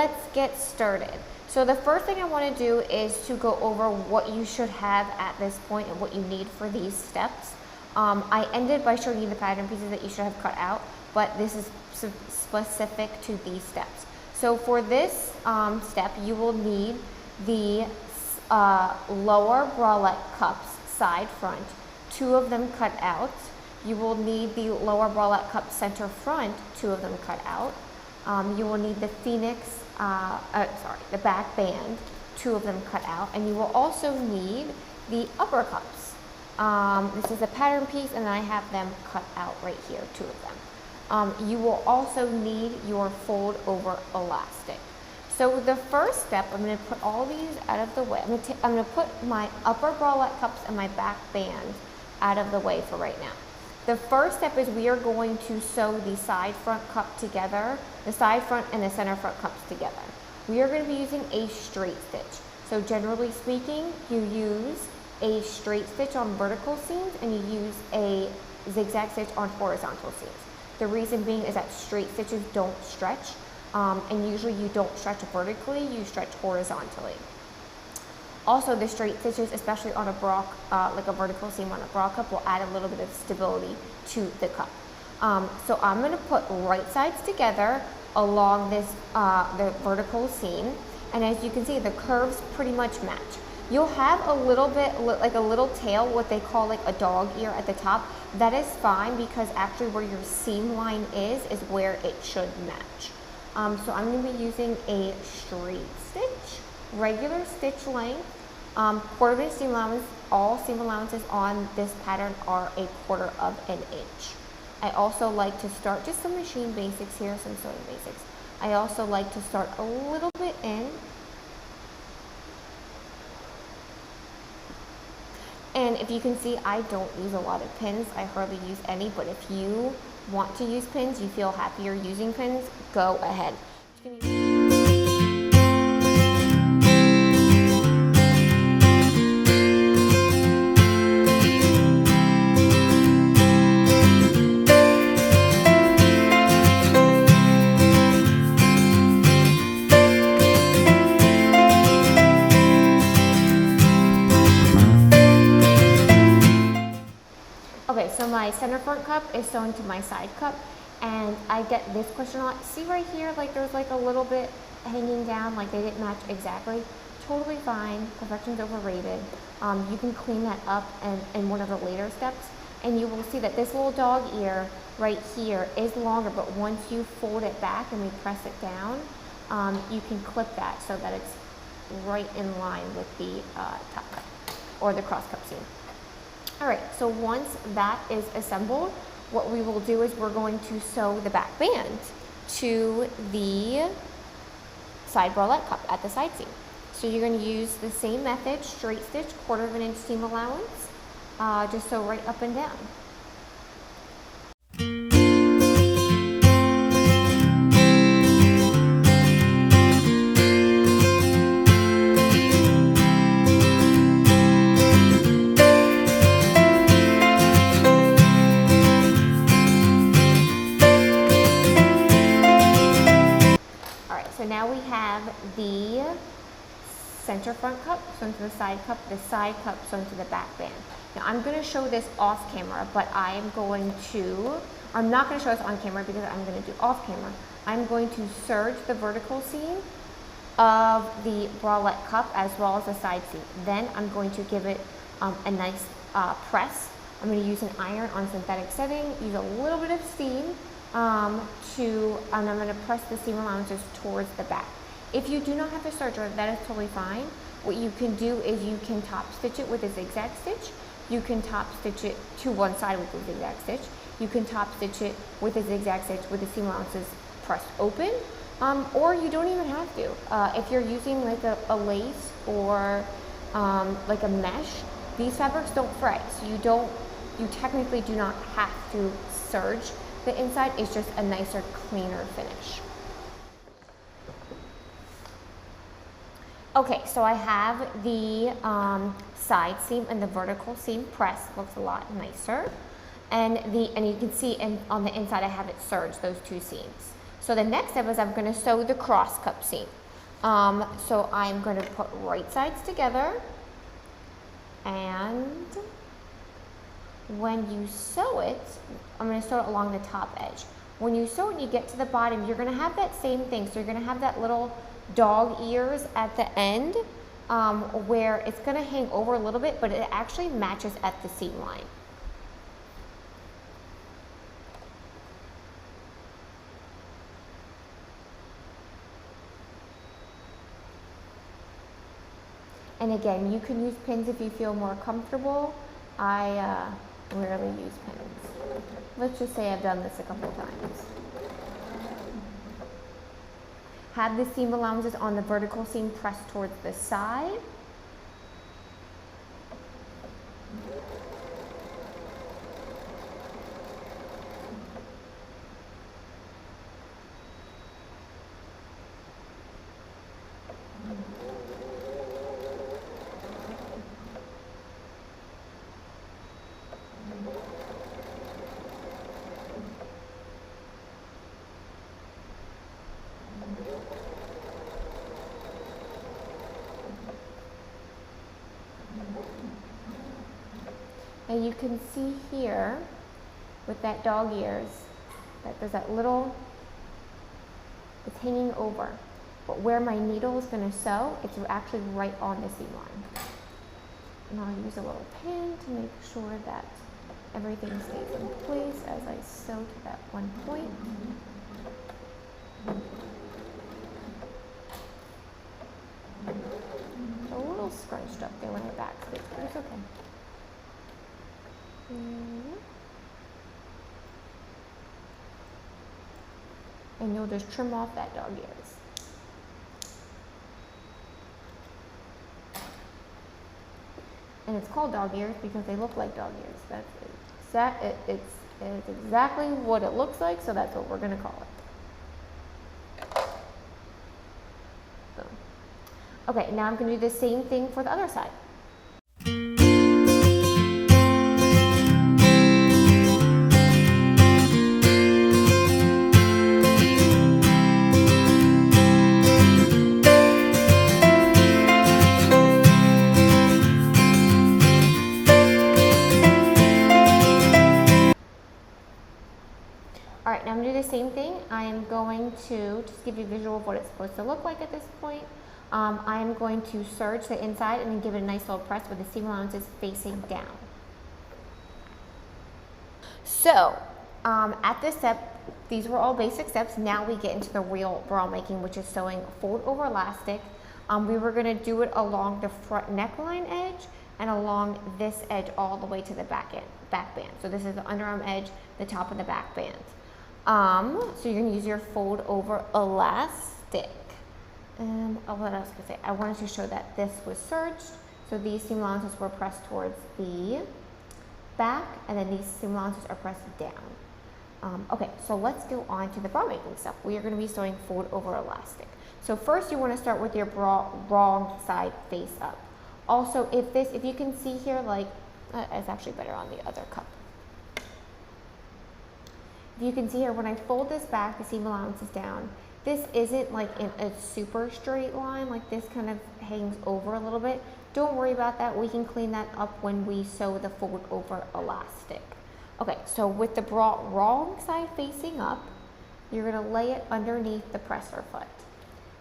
let's get started. So the first thing I want to do is to go over what you should have at this point and what you need for these steps. I ended by showing you the pattern pieces that you should have cut out, but this is specific to these steps. So for this step, you will need the lower bralette cups side front, 2 of them cut out. You will need the lower bralette cup center front, 2 of them cut out. You will need the Fenix, the back band, 2 of them cut out, and you will also need the upper cups. This is a pattern piece, and I have them cut out right here, 2 of them. You will also need your fold over elastic. So the first step, I'm going to put all these out of the way. I'm going to put my upper bralette cups and my back band out of the way for right now. The first step is we are going to sew the side front cup together, the side front and the center front cups together. We are going to be using a straight stitch. So generally speaking, you use a straight stitch on vertical seams and you use a zigzag stitch on horizontal seams. The reason being is that straight stitches don't stretch, and usually you don't stretch vertically, you stretch horizontally. Also, the straight stitches, especially on a bra, like a vertical seam on a bra cup, will add a little bit of stability to the cup. So I'm going to put right sides together along this the vertical seam, and as you can see, the curves pretty much match. You'll have a little bit, like a little tail, what they call like a dog ear at the top. That is fine because actually where your seam line is where it should match. So I'm going to be using a straight stitch, regular stitch length, 1/4 inch seam allowance. All seam allowances on this pattern are 1/4 inch. I also like to start, just some machine basics here, some sewing basics. I also like to start a little bit in. And if you can see, I don't use a lot of pins. I hardly use any, but if you want to use pins, you feel happier using pins, go ahead. Okay, so my center front cup is sewn to my side cup, and I get this question a lot. See right here, like there's like a little bit hanging down, like they didn't match exactly. Totally fine, perfection's overrated. You can clean that up in one of the later steps, and you will see that this little dog ear right here is longer, but once you fold it back and we press it down, you can clip that so that it's right in line with the top cup or the cross cup seam. All right, so once that is assembled, what we will do is we're going to sew the back band to the side bralette cup at the side seam. So you're going to use the same method, straight stitch, 1/4 inch seam allowance, just sew right up and down. Now we have the center front cup sewn to the side cup sewn to the back band. Now I'm going to show this off camera, but I'm not going to show this on camera because I'm going to do off camera. I'm going to serge the vertical seam of the bralette cup as well as the side seam. Then I'm going to give it a nice press. I'm going to use an iron on synthetic setting, use a little bit of steam, and I'm going to press the seam allowances towards the back. If you do not have a serger, that is totally fine. What you can do is you can top stitch it with a zigzag stitch. You can top stitch it to one side with a zigzag stitch. You can top stitch it with a zigzag stitch with the seam allowances pressed open, or you don't even have to. If you're using like a lace or like a mesh, these fabrics don't fray, so you technically do not have to serge the inside. It's just a nicer, cleaner finish. Okay, so I have the side seam and the vertical seam pressed. Looks a lot nicer. And you can see on the inside I have it serged, those two seams. So the next step is I'm going to sew the cross cup seam. So I'm going to put right sides together, and when you sew it, I'm going to sew it along the top edge. When you sew it and you get to the bottom, you're going to have that same thing. So you're going to have that little dog ears at the end where it's going to hang over a little bit, but it actually matches at the seam line. And again, you can use pins if you feel more comfortable. I rarely use pins. Let's just say I've done this a couple times. Have the seam allowances on the vertical seam pressed towards the side. And you can see here with that dog ears that there's that little, it's hanging over. But where my needle is going to sew, it's actually right on the seam line. And I'll use a little pin to make sure that everything stays in place as I sew to that one point. It's a little scrunched up there when I backstitch, but it's okay. And you'll just trim off that dog ears. And it's called dog ears because they look like dog ears. It's exactly what it looks like, so that's what we're going to call it. So. Okay, now I'm going to do the same thing for the other side. All right, now I'm going to do the same thing. I am going to just give you a visual of what it's supposed to look like at this point. I am going to serge the inside and then give it a nice little press with the seam allowances facing down. So at this step, these were all basic steps. Now we get into the real bra making, which is sewing fold over elastic. We were going to do it along the front neckline edge and along this edge all the way to the back band. So this is the underarm edge, the top of the back band. So you're going to use your fold over elastic. What else could I say? I wanted to show that this was serged. So these seam allowances were pressed towards the back, and then these seam allowances are pressed down. Okay, so let's go on to the bra making stuff. We are going to be sewing fold over elastic. So first you want to start with your bra wrong side face up. Also, if you can see here, like, it's actually better on the other cup. If you can see here, when I fold this back, the seam allowance is down. This isn't like in a super straight line, like this kind of hangs over a little bit. Don't worry about that. We can clean that up when we sew the fold over elastic. Okay, so with the bra wrong side facing up, you're gonna lay it underneath the presser foot.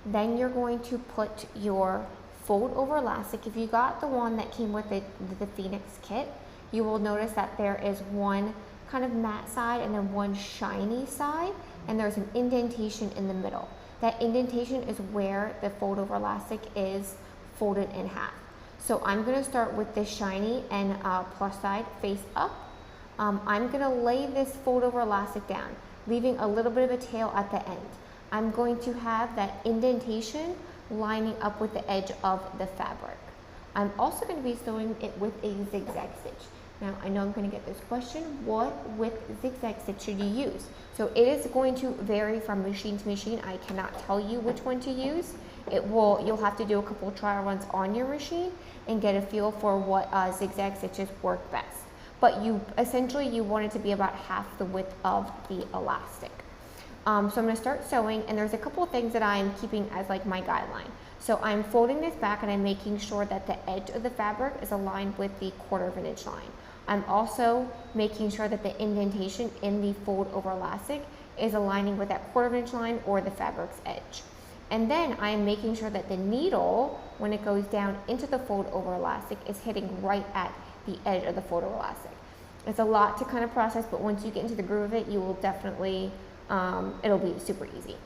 Then you're going to put your fold over elastic. If you got the one that came with the Fenix kit, you will notice that there is one kind of matte side and then one shiny side, and there's an indentation in the middle. That indentation is where the fold over elastic is folded in half. So I'm going to start with this shiny and plus side face up. I'm going to lay this fold over elastic down, leaving a little bit of a tail at the end. I'm going to have that indentation lining up with the edge of the fabric. I'm also going to be sewing it with a zigzag stitch. Now, I know I'm going to get this question, what width zigzag stitch should you use? So it is going to vary from machine to machine. I cannot tell you which one to use. You'll have to do a couple trial runs on your machine and get a feel for what zigzag stitches work best. But essentially you want it to be about half the width of the elastic. So I'm gonna start sewing, and there's a couple of things that I'm keeping as like my guideline. So I'm folding this back and I'm making sure that the edge of the fabric is aligned with the 1/4 inch line. I'm also making sure that the indentation in the fold over elastic is aligning with that 1/4 inch line or the fabric's edge. And then I'm making sure that the needle, when it goes down into the fold over elastic, is hitting right at the edge of the fold over elastic. It's a lot to kind of process, but once you get into the groove of it, you will definitely, it'll be super easy.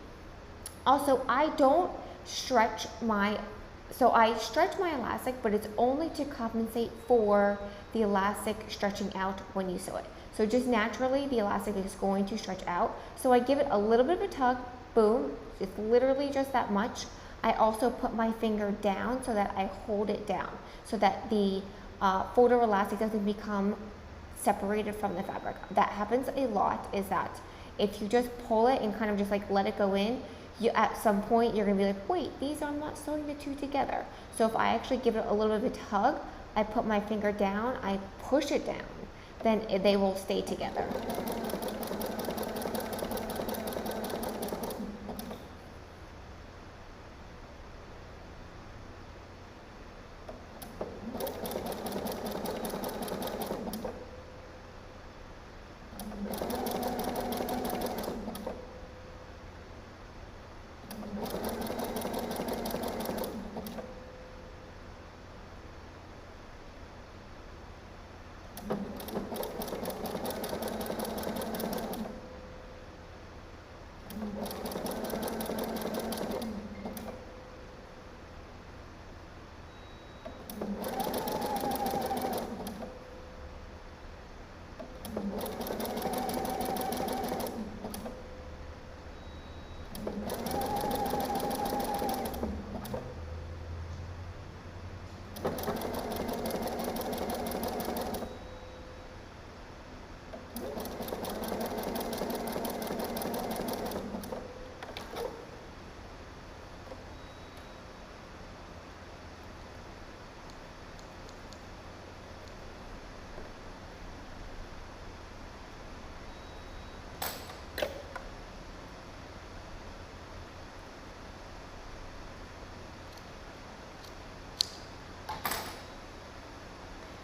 Also, I don't stretch I stretch my elastic, but it's only to compensate for the elastic stretching out when you sew it. So just naturally, the elastic is going to stretch out. So I give it a little bit of a tug, boom, it's literally just that much. I also put my finger down so that I hold it down, so that the fold over elastic doesn't become separated from the fabric. That happens a lot, is that if you just pull it and kind of just like let it go in, you, at some point you're gonna be like, wait, I'm not sewing the two together. So if I actually give it a little bit of a tug, I put my finger down, I push it down, then they will stay together.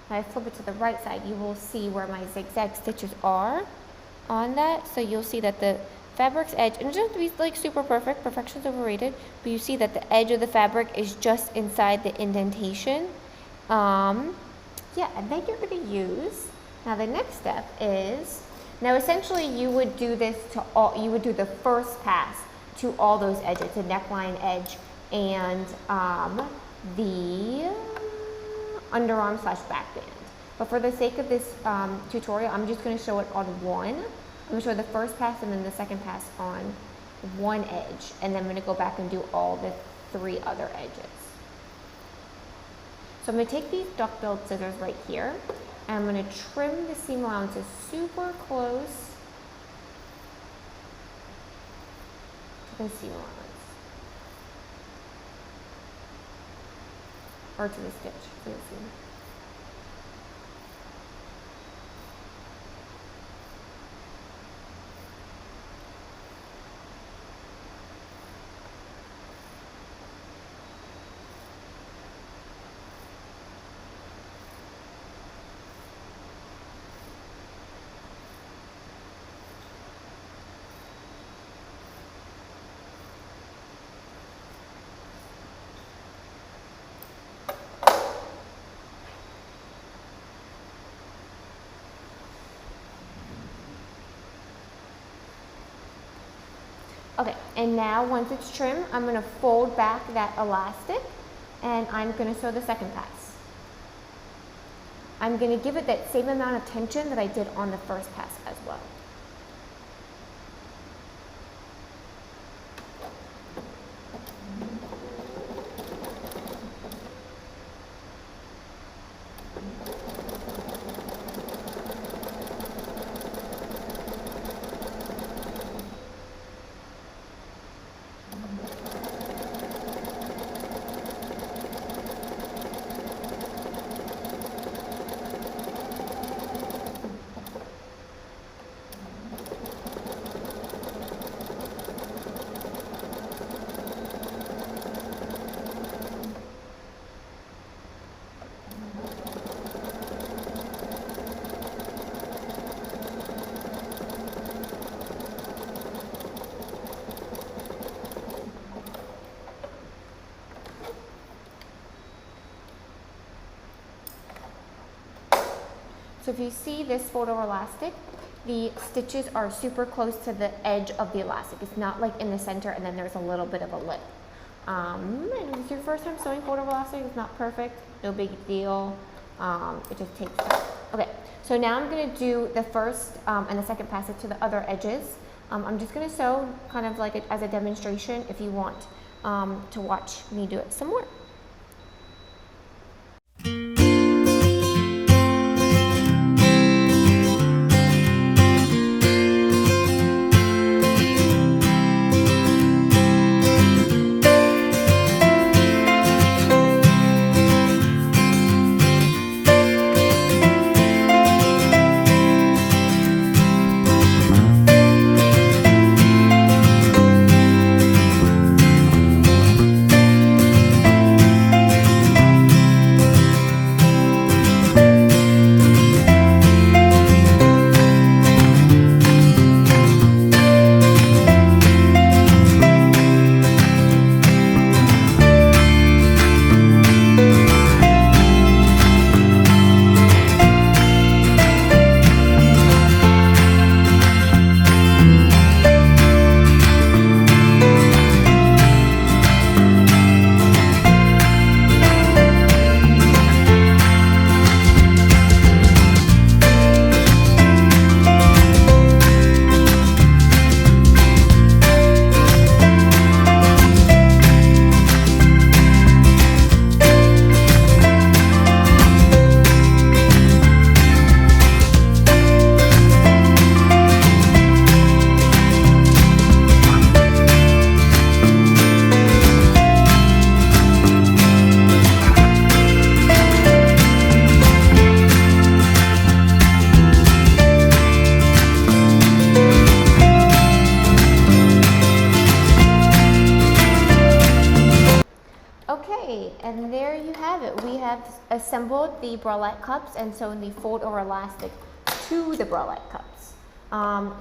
If I flip it to the right side, you will see where my zigzag stitches are on that. So you'll see that the fabric's edge, and it doesn't have to be like super perfect, perfection's overrated, but you see that the edge of the fabric is just inside the indentation. Yeah, and then you're gonna use, now the next step is, now essentially you would do this to all, you would do the first pass to all those edges, the neckline edge and the underarm / back band. But for the sake of this tutorial, I'm just going to show it on one. I'm going to show the first pass and then the second pass on one edge, and then I'm going to go back and do all the 3 other edges. So I'm going to take these duck-billed scissors right here, and I'm going to trim the seam allowances super close to the seam allowance, or to the stitch, to the seam. Okay, and now once it's trimmed, I'm going to fold back that elastic and I'm going to sew the second pass. I'm going to give it that same amount of tension that I did on the first pass as well. So if you see this fold over elastic, the stitches are super close to the edge of the elastic. It's not like in the center and then there's a little bit of a lip. And if it's your first time sewing fold over elastic, it's not perfect, no big deal. It just takes time. Okay, so now I'm gonna do the first and the second passage to the other edges. I'm just gonna sew kind of like as a demonstration if you want to watch me do it some more. And there you have it. We have assembled the bralette cups and sewn the fold over elastic to the bralette cups.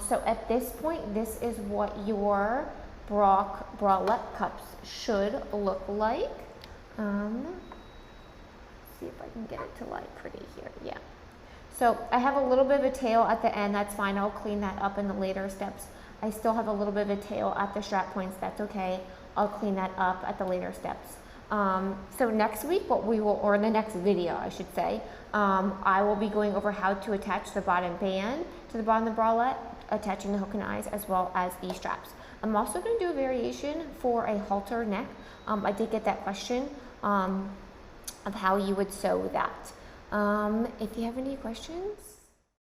So at this point, this is what your bralette cups should look like. See if I can get it to lie pretty here. Yeah. So I have a little bit of a tail at the end. That's fine. I'll clean that up in the later steps. I still have a little bit of a tail at the strap points. That's okay. I'll clean that up at the later steps. So next week, or in the next video, I should say, I will be going over how to attach the bottom band to the bottom of the bralette, attaching the hook and eyes as well as the straps. I'm also going to do a variation for a halter neck. I did get that question of how you would sew that. If you have any questions,